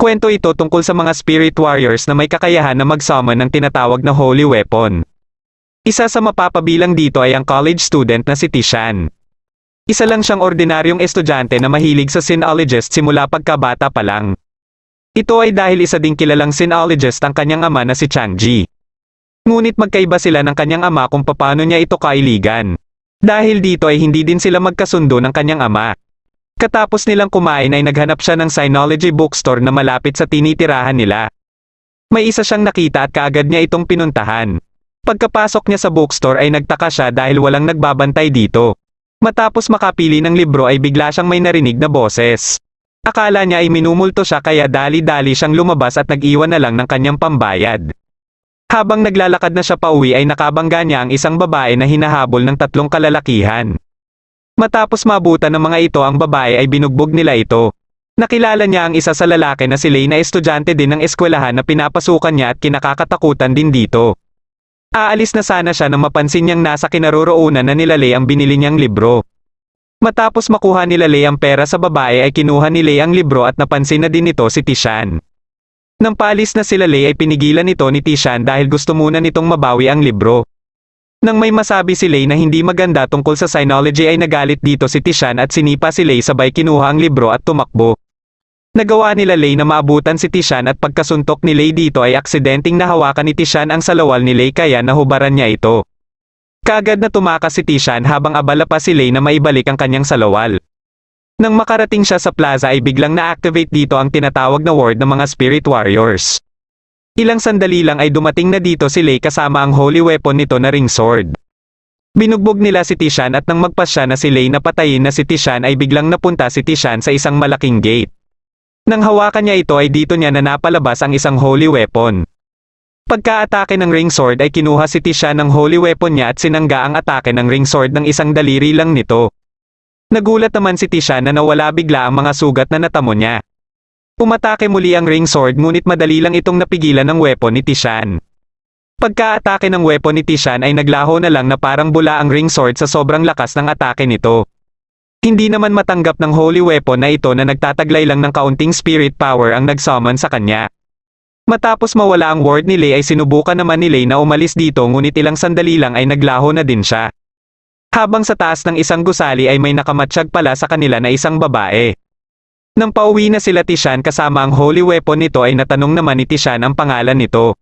Kwento ito tungkol sa mga spirit warriors na may kakayahan na mag-summon ng tinatawag na holy weapon. Isa sa mapapabilang dito ay ang college student na si Tishan. Isa lang siyang ordinaryong estudyante na mahilig sa sinologist simula pagkabata pa lang. Ito ay dahil isa ding kilalang sinologist ang kanyang ama na si Changji. Ngunit magkaiba sila ng kanyang ama kung paano niya ito kailigan. Dahil dito ay hindi din sila magkasundo ng kanyang ama. Katapos nilang kumain ay naghanap siya ng Sinology bookstore na malapit sa tinitirahan nila. May isa siyang nakita at kaagad niya itong pinuntahan. Pagkapasok niya sa bookstore ay nagtaka siya dahil walang nagbabantay dito. Matapos makapili ng libro ay bigla siyang may narinig na boses. Akala niya ay minumulto siya kaya dali-dali siyang lumabas at nag-iwan na lang ng kanyang pambayad. Habang naglalakad na siya pauwi ay nakabangga niya ang isang babae na hinahabol ng 3 kalalakihan. Matapos mabutan ng mga ito ang babae ay binugbog nila ito. Nakilala niya ang isa sa lalaki na si Lei na estudyante din ng eskwelahan na pinapasukan niya at kinakakatakutan din dito. Aalis na sana siya nang mapansin niyang nasa kinaroroonan na nila Lei ang binili niyang libro. Matapos makuha nila Lei ang pera sa babae ay kinuha ni Lei ang libro at napansin na din nito si Tishan. Nang paalis na sila Lei ay pinigilan ito ni Tishan dahil gusto muna nitong mabawi ang libro. Nang may masabi si Lei na hindi maganda tungkol sa Sinology ay nagalit dito si Tishan at sinipa si Lei sabay kinuha ang libro at tumakbo. Nagawa nila Lei na maabutan si Tishan at pagkasuntok ni Lei dito ay aksidenteng nahawakan ni Tishan ang salawal ni Lei kaya nahubaran niya ito. Kaagad na tumakas si Tishan habang abala pa si Lei na maibalik ang kanyang salawal. Nang makarating siya sa plaza ay biglang na-activate dito ang tinatawag na ward ng mga spirit warriors. Ilang sandali lang ay dumating na dito si Lei kasama ang holy weapon nito na ring sword. Binugbog nila si Tishan at nang magpasya na si Lei na patayin na si Tishan ay biglang napunta si Tishan sa isang malaking gate. Nang hawakan niya ito ay dito niya na napalabas ang isang holy weapon. Pagka-atake ng ring sword ay kinuha si Tishan ng holy weapon niya at sinangga ang atake ng ring sword ng isang daliri lang nito. Nagulat naman si Tishan na nawala bigla ang mga sugat na natamo niya. Umatake muli ang ring sword ngunit madali lang itong napigilan ng weapon ni Tishan. Pagka-atake ng weapon ni Tishan ay naglaho na lang na parang bula ang ring sword sa sobrang lakas ng atake nito. Hindi naman matanggap ng holy weapon na ito na nagtataglay lang ng kaunting spirit power ang nag-summon sa kanya. Matapos mawala ang ward ni Lei ay sinubukan naman ni Lei na umalis dito ngunit ilang sandali lang ay naglaho na din siya. Habang sa taas ng isang gusali ay may nakamatsyag pala sa kanila na isang babae. Nang pauwi na sila Tishan kasama ang holy weapon nito ay natanong naman ni Tishan ang pangalan nito.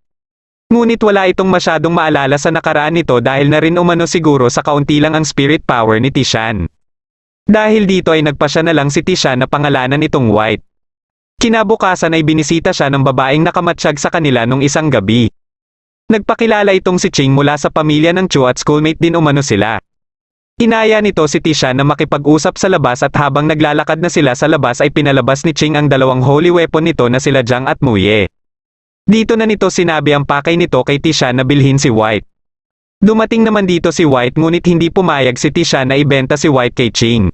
Ngunit wala itong masyadong maalala sa nakaraan nito dahil na rin umano siguro sa kaunti lang ang spirit power ni Tishan. Dahil dito ay nagpasya na lang si Tishan na pangalanan itong White. Kinabukasan ay binisita siya ng babaeng nakamatsyag sa kanila nung isang gabi. Nagpakilala itong si Ching mula sa pamilya ng Chu at schoolmate din umano sila. Inaya nito si Tishan na makipag-usap sa labas at habang naglalakad na sila sa labas ay pinalabas ni Ching ang dalawang holy weapon nito na sila Jiang at Muye. Dito na nito sinabi ang pakay nito kay Tishan na bilhin si White. Dumating naman dito si White ngunit hindi pumayag si Tishan na ibenta si White kay Ching.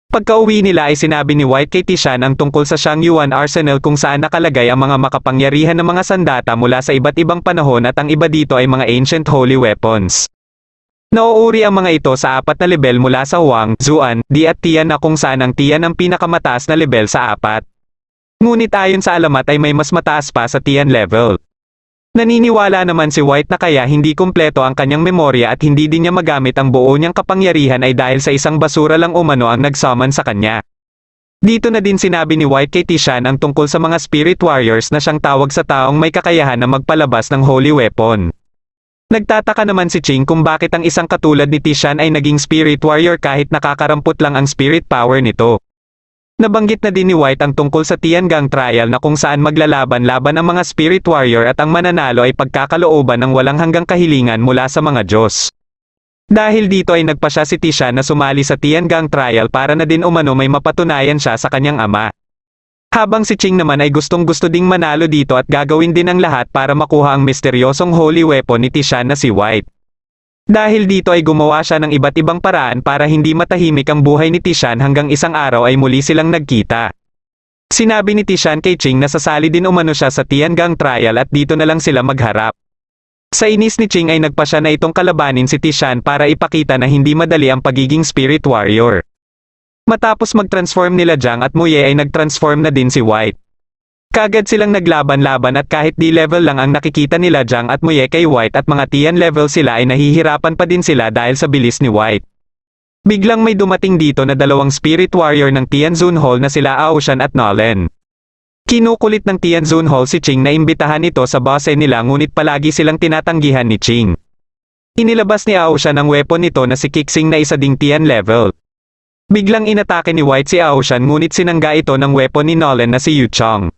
Pagka-uwi nila ay sinabi ni White kay Tishan ang tungkol sa Shangyuan Arsenal kung saan nakalagay ang mga makapangyarihan ng mga sandata mula sa iba't ibang panahon at ang iba dito ay mga ancient holy weapons. Nauuri ang mga ito sa 4 na level mula sa Huang, Zuan, Di at Tian na kung saan ang Tian ang pinakamataas na level sa 4. Ngunit ayon sa alamat ay may mas mataas pa sa Tian level. Naniniwala naman si White na kaya hindi kumpleto ang kanyang memorya at hindi din niya magamit ang buo niyang kapangyarihan ay dahil sa isang basura lang umano ang nag-summon sa kanya. Dito na din sinabi ni White kay Tishan ang tungkol sa mga spirit warriors na siyang tawag sa taong may kakayahan na magpalabas ng holy weapon. Nagtataka naman si Ching kung bakit ang isang katulad ni Tishan ay naging spirit warrior kahit nakakarampot lang ang spirit power nito. Nabanggit na din ni White ang tungkol sa Tiangang trial na kung saan maglalaban-laban ang mga spirit warrior at ang mananalo ay pagkakalooban ng walang hanggang kahilingan mula sa mga Diyos. Dahil dito ay nagpasya si Tishan na sumali sa Tiangang trial para na din umano may mapatunayan siya sa kanyang ama. Habang si Ching naman ay gustong-gusto ding manalo dito at gagawin din ang lahat para makuha ang misteryosong holy weapon ni Tishan na si White. Dahil dito ay gumawa siya ng iba't ibang paraan para hindi matahimik ang buhay ni Tishan hanggang isang araw ay muli silang nagkita. Sinabi ni Tishan kay Ching na sasali din umano siya sa Tiangang trial at dito na lang sila magharap. Sa inis ni Ching ay nagpasya na itong kalabanin si Tishan para ipakita na hindi madali ang pagiging spirit warrior. Matapos mag-transform nila Jiang at Muye ay nag-transform na din si White. Kaagad silang naglaban-laban at kahit D-level lang ang nakikita nila Jiang at Muye kay White at mga Tian level sila ay nahihirapan pa din sila dahil sa bilis ni White. Biglang may dumating dito na dalawang spirit warrior ng Tianzun Hall na sila Aoshan at Nolan. Kinukulit ng Tianzun Hall si Ching na imbitahan ito sa base nila ngunit palagi silang tinatanggihan ni Ching. Inilabas ni Aoshan ang weapon nito na si Kixing na isa ding Tian level. Biglang inatake ni White si Aoshan ngunit sinangga ito ng weapon ni Nolan na si Yu Chong.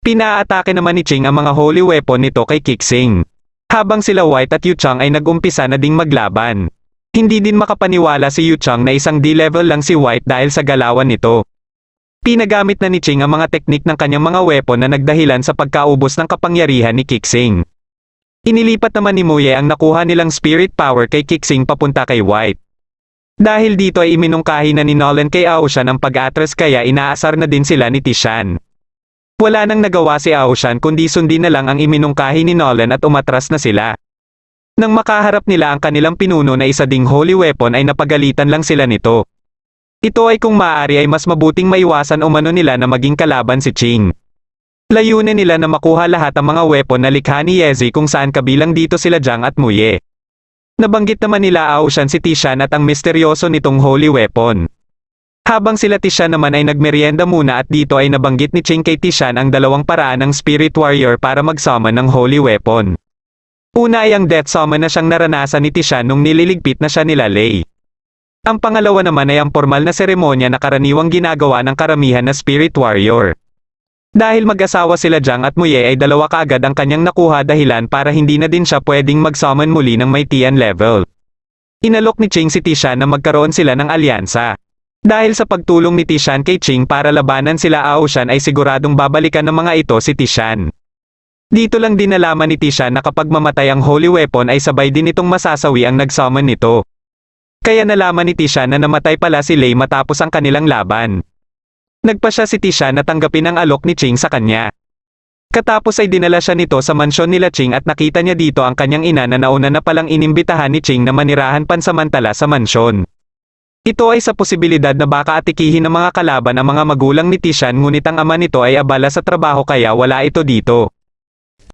Pinaatake naman ni Ching ang mga holy weapon nito kay Kixing. Habang sila White at Yu Chong ay nagumpisa na ding maglaban. Hindi din makapaniwala si Yu Chong na isang D-level lang si White dahil sa galawan nito. Pinagamit na ni Ching ang mga teknik ng kanyang mga weapon na nagdahilan sa pagkaubos ng kapangyarihan ni Kixing. Inilipat naman ni Muye ang nakuha nilang spirit power kay Kixing papunta kay White. Dahil dito ay iminungkahi na ni Nolan kay Aoshan ang pag-atras kaya inaasar na din sila ni Tishan. Wala nang nagawa si Aoshan kundi sundin na lang ang iminungkahi ni Nolan at umatras na sila. Nang makaharap nila ang kanilang pinuno na isa ding holy weapon ay napagalitan lang sila nito. Ito ay kung maaari ay mas mabuting maiwasan umano nila na maging kalaban si Ching. Layunin nila na makuha lahat ang mga weapon na likha ni Yezi kung saan kabilang dito sila Jiang at Muye. Nabanggit naman nila Aoshan si Tishan at ang misteryoso nitong holy weapon. Habang sila Tishan naman ay nagmeryenda muna at dito ay nabanggit ni Ching kay Tishan ang dalawang paraan ng Spirit Warrior para mag-summon ng Holy Weapon. Una ay ang Death Summon na siyang naranasan ni Tishan nung nililigpit na siya nila Lei. Ang pangalawa naman ay ang formal na seremonya na karaniwang ginagawa ng karamihan na Spirit Warrior. Dahil mag-asawa sila Jiang at Muye ay dalawa kaagad ang kanyang nakuha dahilan para hindi na din siya pwedeng mag-summon muli ng may Tian level. Inalok ni Ching si Tishan na magkaroon sila ng alyansa. Dahil sa pagtulong ni Tishan kay Ching para labanan sila Aoshan ay siguradong babalikan ng mga ito si Tishan. Dito lang din nalaman ni Tishan na kapag mamatay ang holy weapon ay sabay din itong masasawi ang nag-summon nito. Kaya nalaman ni Tishan na namatay pala si Lei matapos ang kanilang laban. Nagpa siya si Tishan na tanggapin ang alok ni Ching sa kanya. Katapos ay dinala siya nito sa mansyon nila Ching at nakita niya dito ang kanyang ina na nauna na palang inimbitahan ni Ching na manirahan pansamantala sa mansyon. Ito ay sa posibilidad na baka atikihin ng mga kalaban ang mga magulang ni Tishan ngunit ang ama nito ay abala sa trabaho kaya wala ito dito.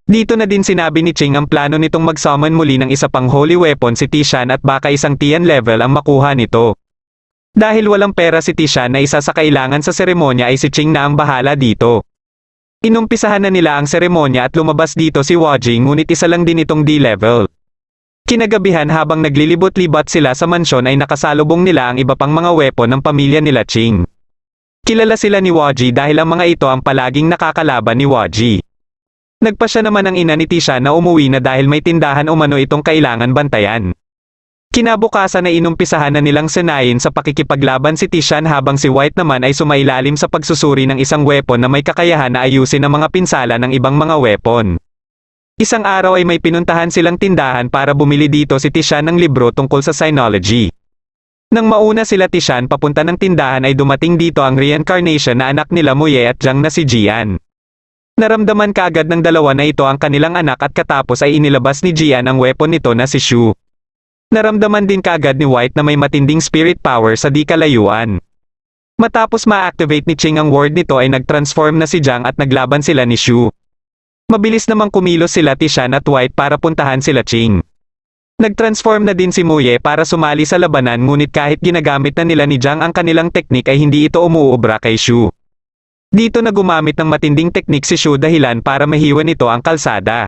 Dito na din sinabi ni Ching ang plano nitong mag-summon muli ng isa pang holy weapon si Tishan at baka isang Tian level ang makuha nito. Dahil walang pera si Tishan na isa sa kailangan sa seremonya ay si Ching na ang bahala dito. Inumpisahan na nila ang seremonya at lumabas dito si Wajing ngunit isa lang din itong D-level. Kinagabihan habang naglilibot-libot sila sa mansyon ay nakasalubong nila ang iba pang mga weapon ng pamilya nila Ching. Kilala sila ni Waji dahil ang mga ito ang palaging nakakalaban ni Waji. Nagpa siya naman ang ina ni Tishan na umuwi na dahil may tindahan umano itong kailangan bantayan. Kinabukasan ay inumpisahan na nilang senayin sa pakikipaglaban si Tishan habang si White naman ay sumailalim sa pagsusuri ng isang weapon na may kakayahan na ayusin ang mga pinsala ng ibang mga weapon. Isang araw ay may pinuntahan silang tindahan para bumili dito si Tishan ng libro tungkol sa Sinology. Nang mauna sila Tishan papunta ng tindahan ay dumating dito ang reincarnation na anak nila Muye at Jiang na si Jian. Naramdaman kaagad ng dalawa na ito ang kanilang anak at katapos ay inilabas ni Jian ang weapon nito na si Shu. Naramdaman din kaagad ni White na may matinding spirit power sa di kalayuan. Matapos ma-activate ni Ching ang word nito ay nag-transform na si Jiang at naglaban sila ni Shu. Mabilis namang kumilos sila Tishan at White para puntahan sila Ching. Nag-transform na din si Muye para sumali sa labanan ngunit kahit ginagamit na nila ni Jiang ang kanilang teknik ay hindi ito umuubra kay Shu. Dito na gumamit ng matinding teknik si Shu dahilan para mahiwan ito ang kalsada.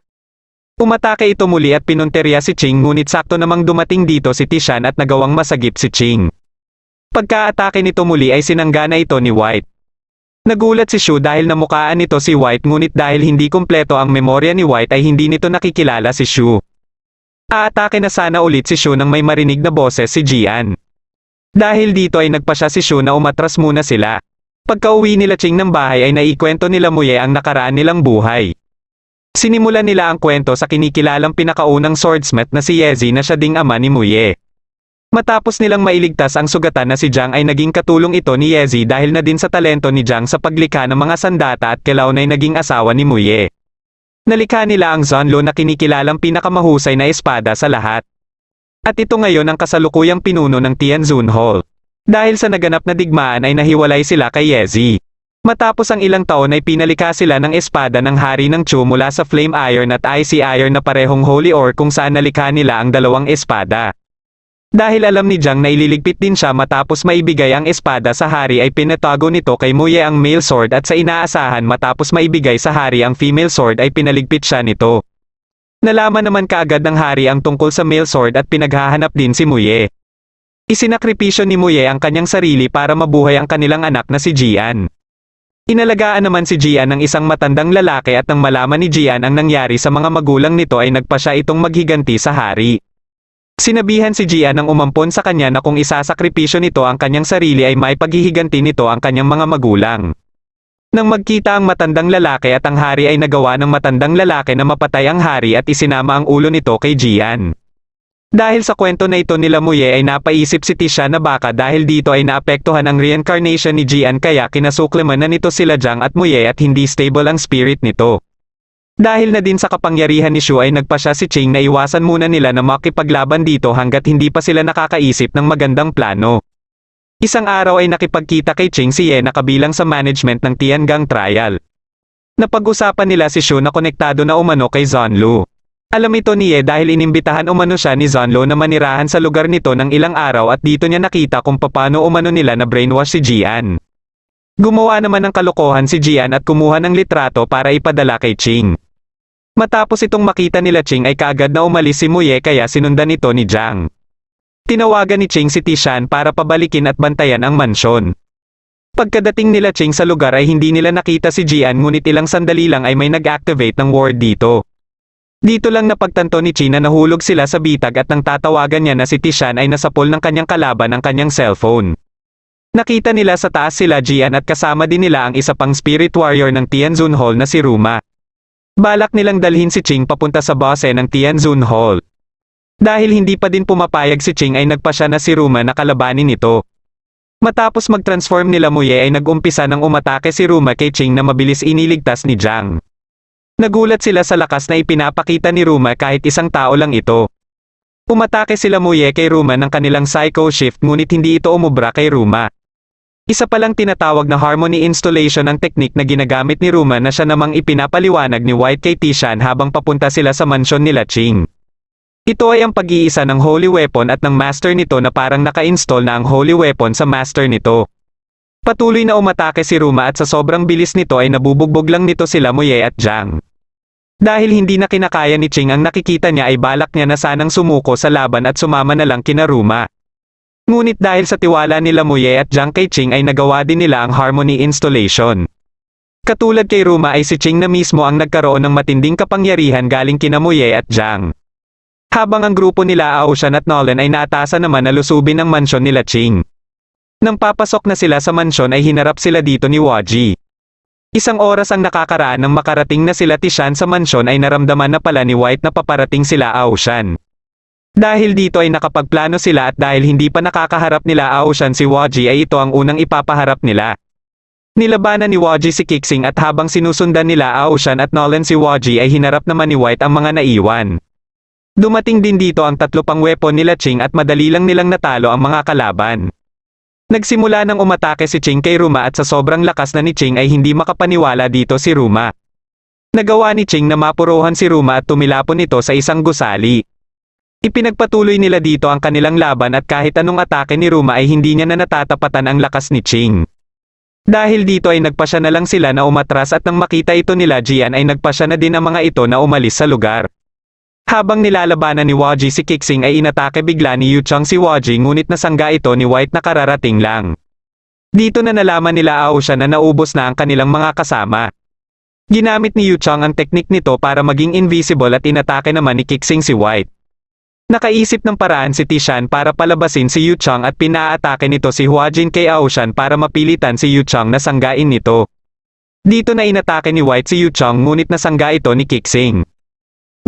Umatake ito muli at pinunterya si Ching ngunit sakto namang dumating dito si Tishan at nagawang masagip si Ching. Pagka-atake nito muli ay sinangga na ito ni White. Nagulat si Shu dahil namukaan nito si White ngunit dahil hindi kumpleto ang memorya ni White ay hindi nito nakikilala si Shu. Aatake na sana ulit si Shu nang may marinig na boses si Jian. Dahil dito ay nagpa siya si Shu na umatras muna sila. Pagka-uwi nila Ching ng bahay ay naikwento nila Muye ang nakaraan nilang buhay. Sinimulan nila ang kwento sa kinikilalang pinakaunang swordsmith na si Yezi na siya ding ama ni Muye. Matapos nilang mailigtas ang sugatan na si Jiang ay naging katulong ito ni Yezi dahil na din sa talento ni Jiang sa paglikha ng mga sandata at Kelao na naging asawa ni Muye. Nalikha nila ang Zanlo na kinikilalang pinakamahusay na espada sa lahat. At ito ngayon ang kasalukuyang pinuno ng Tianzun Hall. Dahil sa naganap na digmaan ay nahiwalay sila kay Yezi. Matapos ang ilang taon ay pinalika sila ng espada ng hari ng Chu mula sa Flame Iron at Icy Iron na parehong holy ore kung saan nalikha nila ang dalawang espada. Dahil alam ni Jiang na ililigpit din siya matapos maibigay ang espada sa hari ay pinatago nito kay Muye ang male sword at sa inaasahan matapos maibigay sa hari ang female sword ay pinaligpit siya nito. Nalaman naman kaagad ng hari ang tungkol sa male sword at pinaghahanap din si Muye. Isinakripisyo ni Muye ang kanyang sarili para mabuhay ang kanilang anak na si Jian. Inalagaan naman si Jian ng isang matandang lalaki at nang malaman ni Jian ang nangyari sa mga magulang nito ay nagpa siya itong maghiganti sa hari. Sinabihan si Jian ng umampon sa kanya na kung isasakripisyo nito ang kanyang sarili ay may paghihiganti nito ang kanyang mga magulang. Nang magkita ang matandang lalaki at ang hari ay nagawa ng matandang lalaki na mapatay ang hari at isinama ang ulo nito kay Jian. Dahil sa kwento na ito nila Muye ay napaisip si Tisha na baka dahil dito ay naapektuhan ang reincarnation ni Jian kaya kinasukleman na nito sila Jiang at Muye at hindi stable ang spirit nito. Dahil na din sa kapangyarihan ni Shu ay nagpasya si Ching na iwasan muna nila na makipaglaban dito hanggat hindi pa sila nakakaisip ng magandang plano. Isang araw ay nakipagkita kay Ching si Ye na kabilang sa management ng Tiangang Trial. Napag-usapan nila si Shu na konektado na umano kay Zanlu. Alam ito ni Ye dahil inimbitahan umano siya ni Zanlu na manirahan sa lugar nito ng ilang araw at dito niya nakita kung paano umano nila na brainwash si Jian. Gumawa naman ng kalokohan si Jian at kumuha ng litrato para ipadala kay Ching. Matapos itong makita nila Ching ay kaagad na umalis si Muye kaya sinundan ito ni Jiang. Tinawagan ni Ching si Tishan para pabalikin at bantayan ang mansyon. Pagkadating nila Ching sa lugar ay hindi nila nakita si Jian ngunit ilang sandali lang ay may nag-activate ng ward dito. Dito lang napagtanto ni Ching na nahulog sila sa bitag at nang tatawagan niya na si Tishan ay nasapol ng kanyang kalaban ang kanyang cellphone. Nakita nila sa taas sila Jian at kasama din nila ang isa pang spirit warrior ng Tianzun Hall na si Ruma. Balak nilang dalhin si Ching papunta sa base ng Tianzun Hall. Dahil hindi pa din pumapayag si Ching ay nagpasya na si Ruma na kalabanin ito. Matapos mag-transform nila Muye ay nag-umpisa ng umatake si Ruma kay Ching na mabilis iniligtas ni Jiang. Nagulat sila sa lakas na ipinapakita ni Ruma kahit isang tao lang ito. Umatake sila Muye kay Ruma ng kanilang Psycho Shift ngunit hindi ito umubra kay Ruma. Isa palang tinatawag na Harmony Installation ang teknik na ginagamit ni Ruma na siya namang ipinapaliwanag ni White kay Tishan habang papunta sila sa mansyon nila Ching. Ito ay ang pag-iisa ng Holy Weapon at ng Master nito na parang naka-install na ang Holy Weapon sa Master nito. Patuloy na umatake si Ruma at sa sobrang bilis nito ay nabubugbog lang nito sila Muye at Jiang. Dahil hindi na kinakaya ni Ching ang nakikita niya ay balak niya na sanang sumuko sa laban at sumama na lang kina Ruma. Ngunit dahil sa tiwala nila Muye at Jiang kay Ching ay nagawa din nila ang Harmony Installation. Katulad kay Ruma ay si Ching na mismo ang nagkaroon ng matinding kapangyarihan galing kina Muye at Jiang. Habang ang grupo nila Aoshan at Nolan ay naatasan naman na lusubin ang mansyon nila Ching. Nang papasok na sila sa mansyon ay hinarap sila dito ni Waji. Isang oras ang nakakaraan nang makarating na sila Tishan sa mansyon ay naramdaman na pala ni White na paparating sila Aoshan. Dahil dito ay nakapagplano sila at dahil hindi pa nakakaharap nila Aoshan si Waji ay ito ang unang ipapaharap nila. Nilabanan ni Waji si Kixing at habang sinusundan nila Aoshan at Nolan si Waji ay hinarap naman ni White ang mga naiwan. Dumating din dito ang tatlo pang weapon nila Ching at madali lang nilang natalo ang mga kalaban. Nagsimula nang umatake si Ching kay Ruma at sa sobrang lakas na ni Ching ay hindi makapaniwala dito si Ruma. Nagawa ni Ching na mapuruhan si Ruma at tumilapon ito sa isang gusali. Ipinagpatuloy nila dito ang kanilang laban at kahit anong atake ni Ruma ay hindi niya na natatapatan ang lakas ni Ching. Dahil dito ay nagpasya na lang sila na umatras at nang makita ito nila Jian ay nagpasya na din ang mga ito na umalis sa lugar. Habang nilalabanan ni Waji si Kixing ay inatake bigla ni Yuchang si Waji ngunit nasangga ito ni White na kararating lang. Dito na nalaman nila Aoshan na naubos na ang kanilang mga kasama. Ginamit ni Yuchang ang teknik nito para maging invisible at inatake naman ni Kixing si White. Nakaisip ng paraan si Tishan para palabasin si Yuchang at pinaatake nito si Huajin kay Aoshan para mapilitan si Yuchang na sanggain nito. Dito na inatake ni White si Yuchang ngunit nasangga ito ni Kixing.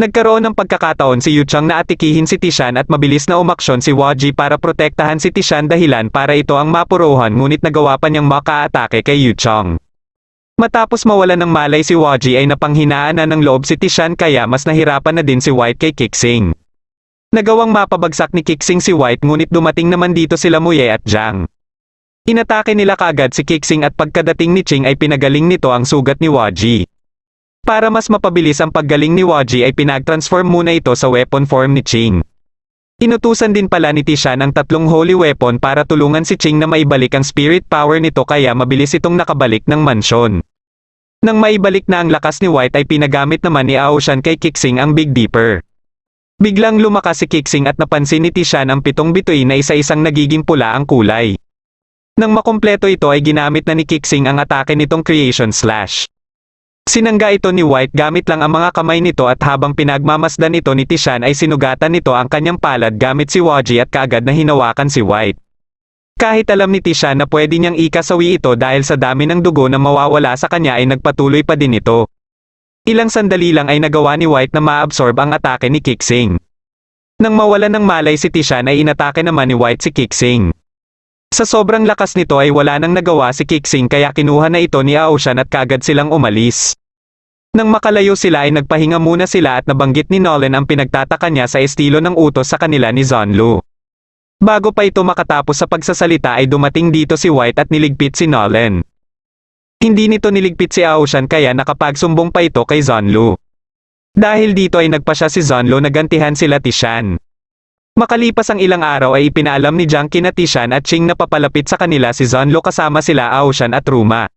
Nagkaroon ng pagkakataon si Yuchang na atikihin si Tishan at mabilis na umaksyon si Waji para protektahan si Tishan dahilan para ito ang mapuruhan ngunit nagawa pa niyang makaatake kay Yuchang. Matapos mawalan ng malay si Waji ay napanghinaan na ng loob si Tishan kaya mas nahirapan na din si White kay Kixing. Nagawang mapabagsak ni Kixing si White ngunit dumating naman dito sila Muye at Jiang. Inatake nila kaagad si Kixing at pagkadating ni Ching ay pinagaling nito ang sugat ni Waji. Para mas mapabilis ang paggaling ni Waji ay pinag-transform muna ito sa weapon form ni Ching. Inutusan din pala ni Tishan ang tatlong holy weapon para tulungan si Ching na maibalik ang spirit power nito kaya mabilis itong nakabalik ng mansyon. Nang maibalik na ang lakas ni White ay pinagamit naman ni Aoshan kay Kixing ang Big Dipper. Biglang lumakas si Kixing at napansin ni Tishan ang 7 bituin na isa-isang nagiging pula ang kulay. Nang makumpleto ito ay ginamit na ni Kixing ang atake nitong Creation Slash. Sinangga ito ni White gamit lang ang mga kamay nito at habang pinagmamasdan ito ni Tishan ay sinugatan nito ang kanyang palad gamit si Waji at kaagad na hinawakan si White. Kahit alam ni Tishan na pwede niyang ikasawi ito dahil sa dami ng dugo na mawawala sa kanya ay nagpatuloy pa din ito. Ilang sandali lang ay nagawa ni White na ma-absorb ang atake ni Kixing. Nang mawalan ng malay si Tishan ay inatake naman ni White si Kixing. Sa sobrang lakas nito ay wala nang nagawa si Kixing kaya kinuha na ito ni Aoshan at kaagad silang umalis. Nang makalayo sila ay nagpahinga muna sila at nabanggit ni Nolan ang pinagtataka niya sa estilo ng utos sa kanila ni Zonlu. Bago pa ito makatapos sa pagsasalita ay dumating dito si White at niligpit si Nolan. Hindi nito niligpit si Aoshan kaya nakapagsumbong pa ito kay Zonlu. Dahil dito ay nagpa siya si Zonlu na gantihan sila Tishan. Makalipas ang ilang araw ay ipinaalam ni Jiang kina Tishan at Ching na papalapit sa kanila si Zonlu kasama sila Aoshan at Ruma.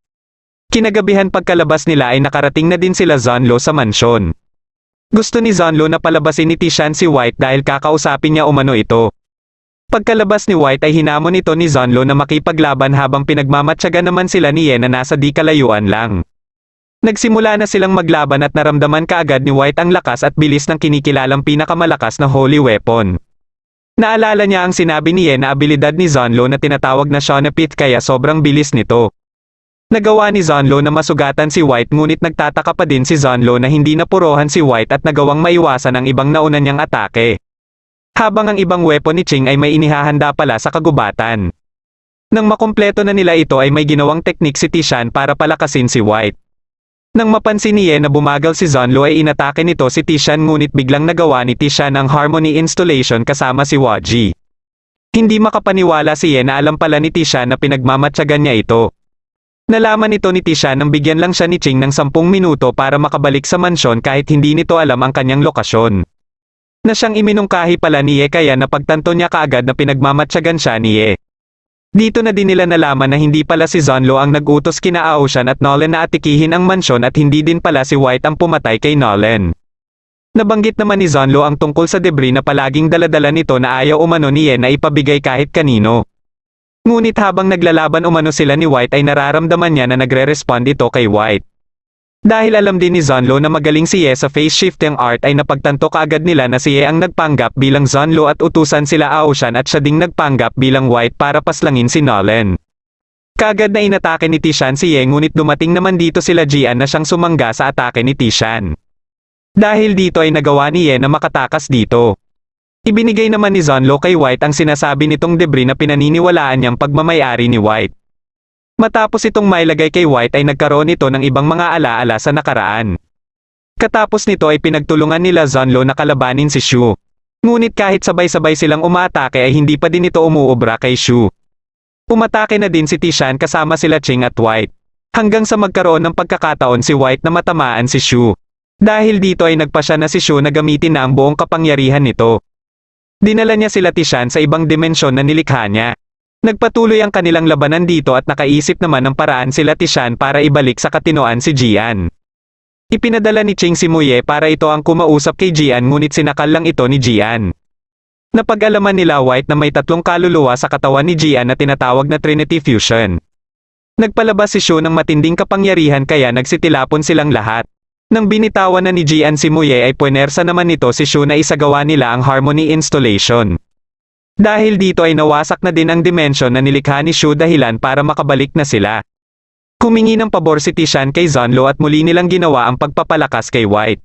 Kinagabihan pagkalabas nila ay nakarating na din sila Zonlu sa mansyon. Gusto ni Zonlu na palabasin ni Tishan si White dahil kakausapin niya umano ito. Pagkalabas ni White ay hinamon ito ni Zonlu na makipaglaban habang pinagmamatyagan naman sila ni Ye na nasa di kalayuan lang. Nagsimula na silang maglaban at naramdaman kaagad ni White ang lakas at bilis ng kinikilalang pinakamalakas na holy weapon. Naalala niya ang sinabi ni Ye na abilidad ni Zonlu na tinatawag na Shonapith kaya sobrang bilis nito. Nagawa ni Zonlu na masugatan si White ngunit nagtataka pa din si Zonlu na hindi napurohan si White at nagawang maiwasan ang ibang nauna niyang atake. Habang ang ibang weapon ni Ching ay may inihahanda pala sa kagubatan. Nang makumpleto na nila ito ay may ginawang teknik si Tishan para palakasin si White. Nang mapansin ni Ye na bumagal si Zonlu ay inatake nito si Tishan ngunit biglang nagawa ni Tishan ang Harmony Installation kasama si Waji. Hindi makapaniwala si Ye na alam pala ni Tishan na pinagmamatyagan niya ito. Nalaman ito ni Tishan nang bigyan lang siya ni Ching ng 10 minuto para makabalik sa mansyon kahit hindi nito alam ang kanyang lokasyon. Na siyang iminungkahi pala ni Ye kaya napagtanto niya kaagad na pinagmamatyagan siya ni Ye. Dito na din nila nalaman na hindi pala si Zonlu ang nag-utos kina Aoshan at Nolan na atikihin ang mansyon at hindi din pala si White ang pumatay kay Nolan. Nabanggit naman ni Zonlu ang tungkol sa debris na palaging daladala nito na ayaw umano ni Ye na ipabigay kahit kanino. Ngunit habang naglalaban umano sila ni White ay nararamdaman niya na nagre-respond ito kay White. Dahil alam din ni Zonlu na magaling si Ye sa face shifting art ay napagtanto kaagad nila na si Ye ang nagpanggap bilang Zonlu at utusan sila Aoshan at siya ding nagpanggap bilang White para paslangin si Nolan. Kaagad na inatake ni Tishan si Ye ngunit dumating naman dito sila Jian na siyang sumangga sa atake ni Tishan. Dahil dito ay nagawa ni Ye na makatakas dito. Ibinigay naman ni Zonlu kay White ang sinasabi nitong debris na pinaniniwalaan niyang pagmamayari ni White. Matapos itong mailagay kay White ay nagkaroon ito ng ibang mga alaala sa nakaraan. Katapos nito ay pinagtulungan nila Zonlu na kalabanin si Shu. Ngunit kahit sabay-sabay silang umaatake ay hindi pa din ito umuobra kay Shu. Umatake na din si Tishan kasama sila Ching at White. Hanggang sa magkaroon ng pagkakataon si White na matamaan si Shu. Dahil dito ay nagpasya na si Shu na gamitin na ang buong kapangyarihan nito. Dinala niya sila Tishan sa ibang dimensyon na nilikha niya. Nagpatuloy ang kanilang labanan dito at nakaisip naman ng paraan sila Tishan para ibalik sa katinoan si Jian. Ipinadala ni Ching si Muye para ito ang kumausap kay Jian ngunit sinakal lang ito ni Jian. Napag-alaman nila White na may 3 kaluluwa sa katawan ni Jian na tinatawag na Trinity Fusion. Nagpalabas si Shu ng matinding kapangyarihan kaya nagsitilapon silang lahat. Nang binitawan na ni Jian si Muye ay puwersa naman nito si Shu na isagawa nila ang Harmony Installation. Dahil dito ay nawasak na din ang dimensyon na nilikha ni Shu dahilan para makabalik na sila. Humingi ng pabor si Tishan kay Zonlu at muli nilang ginawa ang pagpapalakas kay White.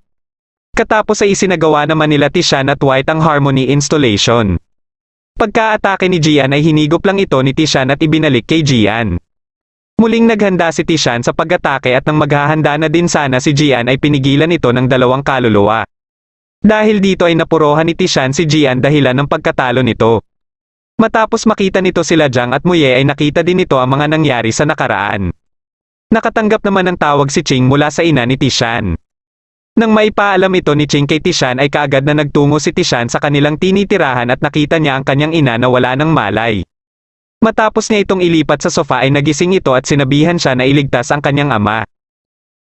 Katapos ay isinagawa naman nila Tishan at White ang Harmony Installation. Pagka-atake ni Jian ay hinigop lang ito ni Tishan at ibinalik kay Jian. Muling naghanda si Tishan sa pag-atake at nang maghahanda na din sana si Jian ay pinigilan ito ng 2 kaluluwa. Dahil dito ay napurohan ni Tishan si Jian dahilan ng pagkatalo nito. Matapos makita nito sila Jiang at Muye ay nakita din nito ang mga nangyari sa nakaraan. Nakatanggap naman ng tawag si Ching mula sa ina ni Tishan. Nang maipaalam ito ni Ching kay Tishan ay kaagad na nagtungo si Tishan sa kanilang tinitirahan at nakita niya ang kanyang ina na wala ng malay. Matapos niya itong ilipat sa sofa ay nagising ito at sinabihan siya na iligtas ang kanyang ama.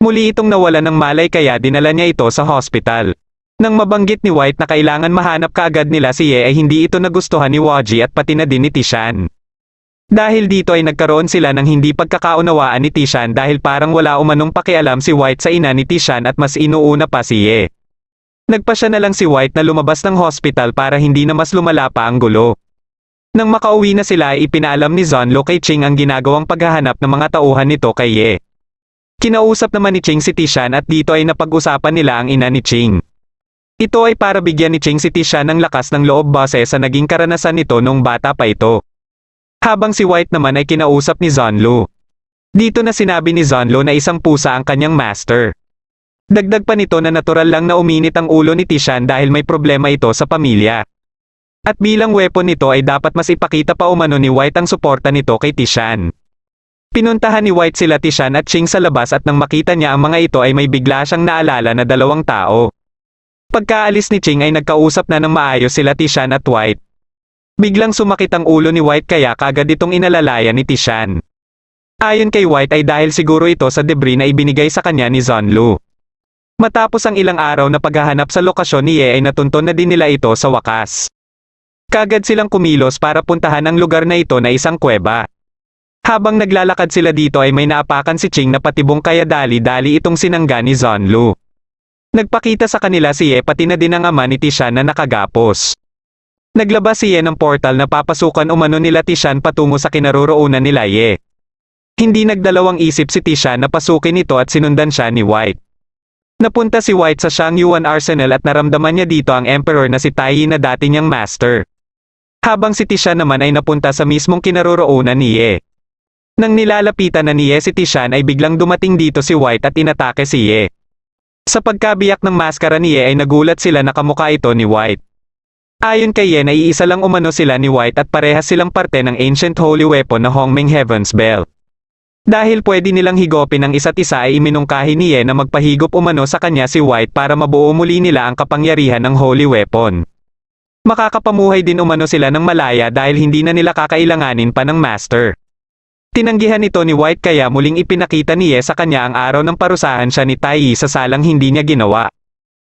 Muli itong nawala ng malay kaya dinala niya ito sa hospital. Nang mabanggit ni White na kailangan mahanap kaagad nila si Ye ay hindi ito nagustuhan ni Waji at pati na din ni Tishan. Dahil dito ay nagkaroon sila ng hindi pagkakaunawaan ni Tishan dahil parang wala umanong pakialam si White sa ina ni Tishan at mas inuuna pa si Ye. Nagpasya na lang si White na lumabas ng hospital para hindi na mas lumala pa ang gulo. Nang makauwi na sila ay ipinaalam ni Zonlo kay Ching ang ginagawang paghahanap ng mga tauhan nito kay Ye. Kinausap naman ni Ching si Tishan at dito ay napag-usapan nila ang ina ni Ching. Ito ay para bigyan ni Ching si Tishan ng lakas ng loob base sa naging karanasan nito noong bata pa ito. Habang si White naman ay kinausap ni Zonlo. Dito na sinabi ni Zonlo na isang pusa ang kanyang master. Dagdag pa nito na natural lang na uminit ang ulo ni Tishan dahil may problema ito sa pamilya. At bilang weapon nito ay dapat mas ipakita pa umano ni White ang suporta nito kay Tishan. Pinuntahan ni White sila Tishan at Ching sa labas at nang makita niya ang mga ito ay may bigla siyang naalala na dalawang tao. Pagkaalis ni Ching ay nagkausap na ng maayos sila Tishan at White. Biglang sumakit ang ulo ni White kaya kaagad itong inalalayan ni Tishan. Ayon kay White ay dahil siguro ito sa debris na ibinigay sa kanya ni Zonlo. Matapos ang ilang araw na paghahanap sa lokasyon ni Ye ay natunton na din nila ito sa wakas. Kaagad silang kumilos para puntahan ang lugar na ito na isang kuweba. Habang naglalakad sila dito ay may naapakan si Ching na patibong kaya dali-dali itong sinangga ni Zonlo. Nagpakita sa kanila si Ye pati na din ang ama ni Tishan na nakagapos. Naglabas si Ye ng portal na papasukan umano nila Tishan patungo sa kinaroroonan nila Ye. Hindi nagdalawang isip si Tishan na pasukin ito at sinundan siya ni White. Napunta si White sa Shangyuan Arsenal at naramdaman niya dito ang Emperor na si Tai Yi na dati niyang master. Habang si Tishan naman ay napunta sa mismong kinaroroonan ni Ye. Nang nilalapitan na ni Ye si Tishan ay biglang dumating dito si White at inatake si Ye. Sa pagkabiyak ng maskara ni Ye ay nagulat sila na kamukha ito ni White. Ayon kay Ye ay iisa lang umano sila ni White at parehas silang parte ng ancient holy weapon na Hongming Heaven's Bell. Dahil pwede nilang higopin ang isa't isa ay iminungkahi ni Ye na magpahigop umano sa kanya si White para mabuo muli nila ang kapangyarihan ng holy weapon. Makakapamuhay din umano sila ng malaya dahil hindi na nila kakailanganin pa ng master. Tinanggihan ito ni White kaya muling ipinakita ni Ye sa kanya ang araw ng parusahan siya ni Tai Yi sa salang hindi niya ginawa.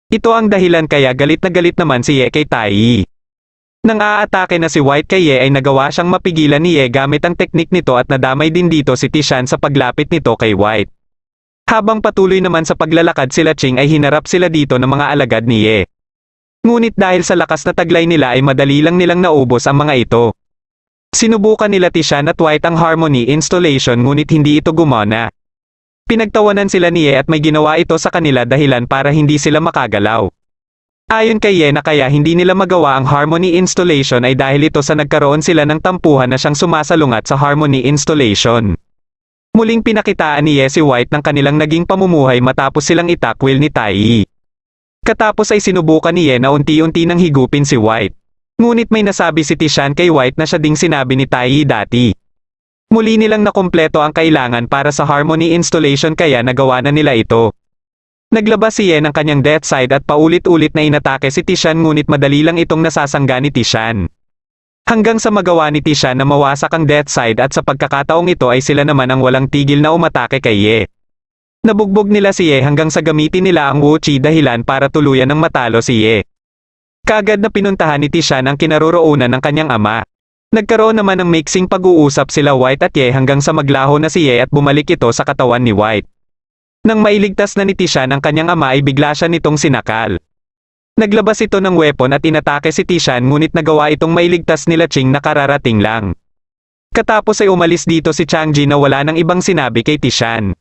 Ito ang dahilan kaya galit na galit naman si Ye kay Tai Yi. Nang aatake na si White kay Ye ay nagawa siyang mapigilan ni Ye gamit ang teknik nito at nadamay din dito si Tishan sa paglapit nito kay White. Habang patuloy naman sa paglalakad sila Ching ay hinarap sila dito ng mga alagad ni Ye. Ngunit dahil sa lakas na taglay nila ay madali lang nilang naubos ang mga ito. Sinubukan nila Tishan at White ang Harmony Installation ngunit hindi ito gumana. Pinagtawanan sila ni Ye at may ginawa ito sa kanila dahilan para hindi sila makagalaw. Ayon kay Ye na kaya hindi nila magawa ang Harmony Installation ay dahil ito sa nagkaroon sila ng tampuhan na siyang sumasalungat sa Harmony Installation. Muling pinakitaan ni Ye si White ng kanilang naging pamumuhay matapos silang itakwil ni Tai Yi. Katapos ay sinubukan ni Ye na unti-unti nang higupin si White. Ngunit may nasabi si Tishan kay White na siya ding sinabi ni Tai Yi dati. Muli nilang nakumpleto ang kailangan para sa Harmony Installation kaya nagawa na nila ito. Naglabas si Ye ng kanyang death side at paulit-ulit na inatake si Tishan ngunit madali lang itong nasasangga ni Tishan. Hanggang sa magawa ni Tishan na mawasak ang death side at sa pagkakataong ito ay sila naman ang walang tigil na umatake kay Ye. Nabugbog nila si Ye hanggang sa gamitin nila ang Wu Chi dahilan para tuluyan ng matalo si Ye. Kaagad na pinuntahan ni Tishan ang kinaroroonan ng kanyang ama. Nagkaroon naman ng mixing pag-uusap sila White at Ye hanggang sa maglaho na si Ye at bumalik ito sa katawan ni White. Nang mailigtas na ni Tishan ang kanyang ama ay bigla siya nitong sinakal. Naglabas ito ng weapon at inatake si Tishan ngunit nagawa itong mailigtas nila Ching na kararating lang. Katapos ay umalis dito si Changji na wala nang ibang sinabi kay Tishan.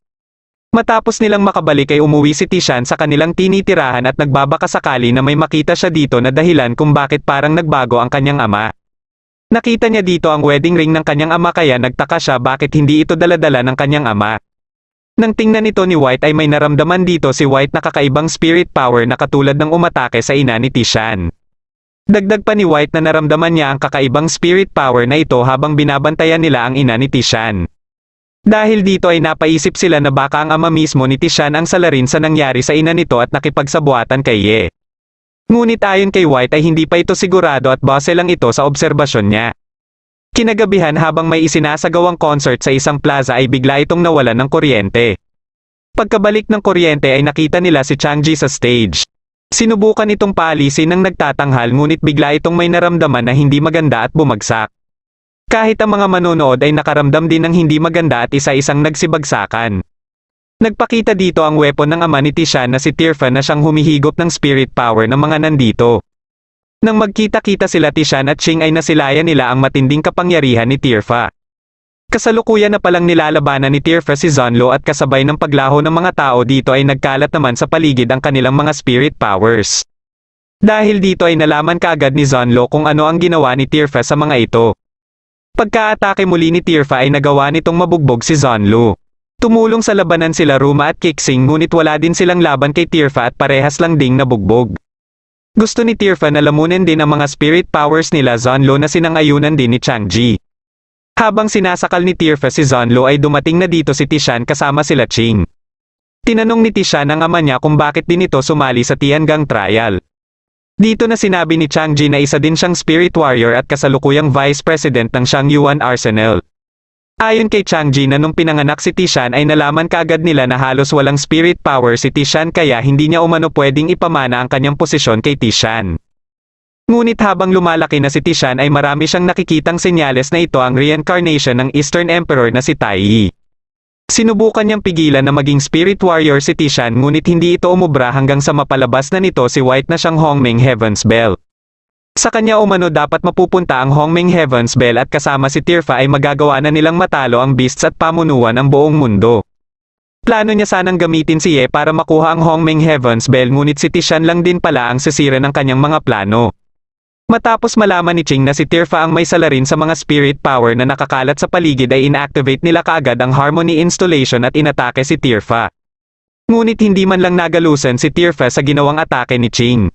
Matapos nilang makabalik ay umuwi si Tishan sa kanilang tinitirahan at nagbabakasakali na may makita siya dito na dahilan kung bakit parang nagbago ang kanyang ama. Nakita niya dito ang wedding ring ng kanyang ama kaya nagtaka siya bakit hindi ito daladala ng kanyang ama. Nang tingnan ito ni White ay may naramdaman dito si White na kakaibang spirit power na katulad ng umatake sa ina ni Tishan. Dagdag pa ni White na naramdaman niya ang kakaibang spirit power na ito habang binabantayan nila ang ina ni Tishan. Dahil dito ay napaisip sila na baka ang ama mismo ni Tishan ang salarin sa nangyari sa ina nito at nakipagsabuatan kay Ye. Ngunit ayon kay White ay hindi pa ito sigurado at base lang ito sa obserbasyon niya. Kinagabihan habang may isinasagawang concert sa isang plaza ay bigla itong nawalan ng kuryente. Pagkabalik ng kuryente ay nakita nila si Changji sa stage. Sinubukan itong paalisin ng nagtatanghal ngunit bigla itong may naramdaman na hindi maganda at bumagsak. Kahit ang mga manonood ay nakaramdam din ng hindi maganda at isa-isang nagsibagsakan. Nagpakita dito ang weapon ng ama ni Tishan na si Tirfa na siyang humihigop ng spirit power ng mga nandito. Nang magkita-kita sila Tishan at Ching ay nasilayan nila ang matinding kapangyarihan ni Tirfa. Kasalukuyan na palang nilalabanan ni Tirfa si Zonlo at kasabay ng paglaho ng mga tao dito ay nagkalat naman sa paligid ang kanilang mga spirit powers. Dahil dito ay nalaman kaagad ni Zonlo kung ano ang ginawa ni Tirfa sa mga ito. Pagka-atake muli ni Tirfa ay nagawa nitong mabugbog si Zonlo. Tumulong sa labanan sila Ruma at Kixing ngunit wala din silang laban kay Tirfa at parehas lang ding nabugbog. Gusto ni Tirfa na lamunin din ang mga spirit powers nila Zonlo na sinangayunan din ni Changji. Habang sinasakal ni Tirfa si Zonlo ay dumating na dito si Tishan kasama sila Ching. Tinanong ni Tishan ang ama niya kung bakit din ito sumali sa Tiangang trial. Dito na sinabi ni Changji na isa din siyang spirit warrior at kasalukuyang vice president ng Shangyuan Arsenal. Ayon kay Changji na nung pinanganak si Tishan ay nalaman kaagad nila na halos walang spirit power si Tishan kaya hindi niya umano pwedeng ipamana ang kanyang posisyon kay Tishan. Ngunit habang lumalaki na si Tishan ay marami siyang nakikitang senyales na ito ang reincarnation ng Eastern Emperor na si Tai. Sinubukan niyang pigilan na maging spirit warrior si Tishan ngunit hindi ito umubra hanggang sa mapalabas na nito si White na siyang Hongmeng Heaven's Bell. Sa kanya umano dapat mapupunta ang Hongmeng Heaven's Bell at kasama si Tirfa ay magagawa na nilang matalo ang beasts at pamunuan ang buong mundo. Plano niya sanang gamitin si Ye para makuha ang Hongmeng Heaven's Bell ngunit si Tishan lang din pala ang sisira ng kanyang mga plano. Matapos malaman ni Ching na si Tirfa ang may salarin sa mga spirit power na nakakalat sa paligid ay inactivate nila kaagad ang Harmony Installation at inatake si Tirfa. Ngunit hindi man lang nagalusan si Tirfa sa ginawang atake ni Ching.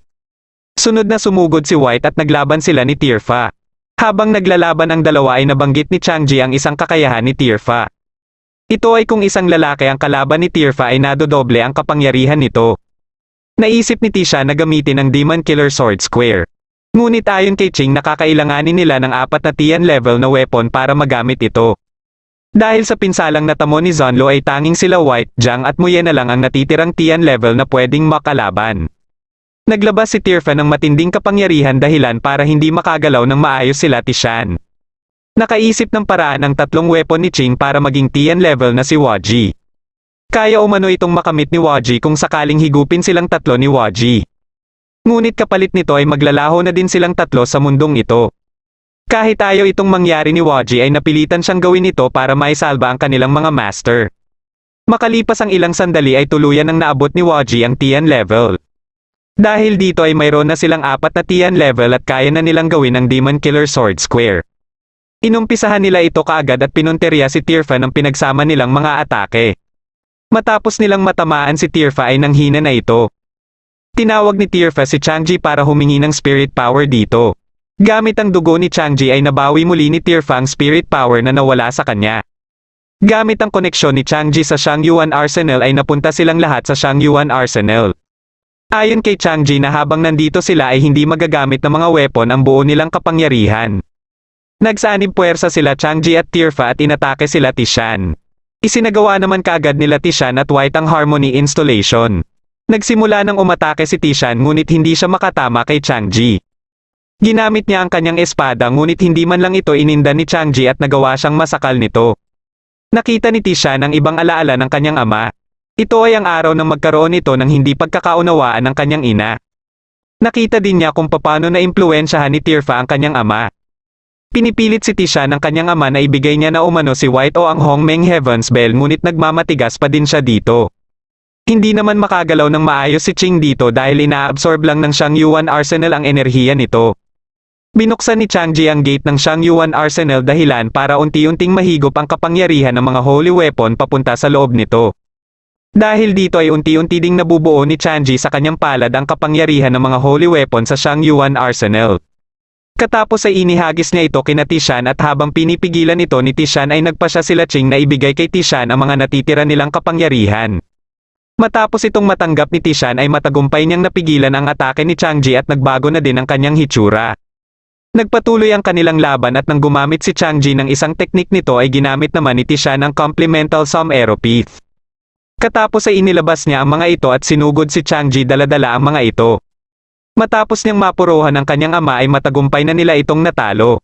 Sunod na sumugod si White at naglaban sila ni Tirfa. Habang naglalaban ang dalawa ay nabanggit ni Changji ang isang kakayahan ni Tirfa. Ito ay kung isang lalaki ang kalaban ni Tirfa ay nadodoble ang kapangyarihan nito. Naisip ni Tisha na gamitin ang Demon Killer Sword Square. Ngunit ayon kay Ching nakakailanganin nila ng 4 na Tian level na weapon para magamit ito. Dahil sa pinsalang natamo ni Zonlo ay tanging sila White, Jiang at Muye na lang ang natitirang Tian level na pwedeng makalaban. Naglabas si Tirfa ng matinding kapangyarihan dahilan para hindi makagalaw ng maayos sila Tishan. Nakaisip ng paraan ang 3 weapon ni Ching para maging Tian level na si Waji. Kaya umano itong makamit ni Waji kung sakaling higupin silang 3 ni Waji. Ngunit kapalit nito ay maglalaho na din silang 3 sa mundong ito. Kahit ayaw itong mangyari ni Waji ay napilitan siyang gawin ito para maisalba ang kanilang mga master. Makalipas ang ilang sandali ay tuluyan ang naabot ni Waji ang Tian level. Dahil dito ay mayroon na silang 4 na Tian level at kaya na nilang gawin ang Demon Killer Sword Square. Inumpisahan nila ito kaagad at pinunteriya si Tirfa ng pinagsama nilang mga atake. Matapos nilang matamaan si Tirfa ay nanghina na ito. Tinawag ni Tirfa si Changji para humingi ng spirit power dito. Gamit ang dugo ni Changji ay nabawi muli ni Tirfa ang spirit power na nawala sa kanya. Gamit ang koneksyon ni Changji sa Shangyuan Arsenal ay napunta silang lahat sa Shangyuan Arsenal. Ayon kay Changji na habang nandito sila ay hindi magagamit ng mga weapon ang buo nilang kapangyarihan. Nagsanib puwersa sila Changji at Tirfa at inatake sila Tishan. Isinagawa naman kaagad nila Tishan at White ang Harmony Installation. Nagsimula ng umatake si Tishan ngunit hindi siya makatama kay Changji. Ginamit niya ang kanyang espada ngunit hindi man lang ito ininda ni Changji at nagawa siyang masakal nito. Nakita ni Tishan ang ibang alaala ng kanyang ama. Ito ay ang araw ng magkaroon ito ng hindi pagkakaunawaan ng kanyang ina. Nakita din niya kung paano na-impluwensyahan ni Tirfa ang kanyang ama. Pinipilit si Tishan ng kanyang ama na ibigay niya na umano si White o ang Hongmeng Heaven's Bell ngunit nagmamatigas pa din siya dito. Hindi naman makagalaw ng maayos si Ching dito dahil inaabsorb lang ng Shangyuan Arsenal ang enerhiya nito. Binuksan ni Changji ang gate ng Shangyuan Arsenal dahilan para unti-unting mahigop ang kapangyarihan ng mga holy weapon papunta sa loob nito. Dahil dito ay unti-unti ding nabubuo ni Chanji sa kanyang palad ang kapangyarihan ng mga holy weapon sa Shangyuan Arsenal. Katapos ay inihagis niya ito kina Tishan at habang pinipigilan ito ni Tishan ay nagpasya sila Ching na ibigay kay Tishan ang mga natitira nilang kapangyarihan. Matapos itong matanggap ni Tishan ay matagumpay niyang napigilan ang atake ni Changji at nagbago na din ang kanyang hitsura. Nagpatuloy ang kanilang laban at nang gumamit si Changji ng isang teknik nito ay ginamit naman ni Tishan ang Complemental Somniropith. Katapos ay inilabas niya ang mga ito at sinugod si Changji dala-dala ang mga ito. Matapos niyang mapuruhan ang kanyang ama ay matagumpay na nila itong natalo.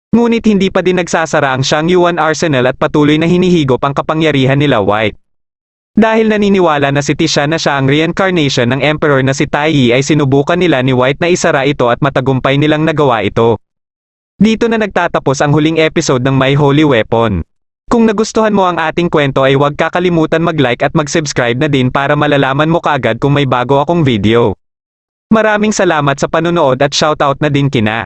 Ngunit hindi pa din nagsasara ang Shangyuan Arsenal at patuloy na hinihigop ang kapangyarihan nila White. Dahil naniniwala na si Tishan na siya ang reincarnation ng Emperor na si Tai Yi ay sinubukan nila ni White na isara ito at matagumpay nilang nagawa ito. Dito na nagtatapos ang huling episode ng My Holy Weapon. Kung nagustuhan mo ang ating kwento ay huwag kakalimutan mag-like at mag-subscribe na din para malalaman mo kaagad kung may bago akong video. Maraming salamat sa panonood at shoutout na din kina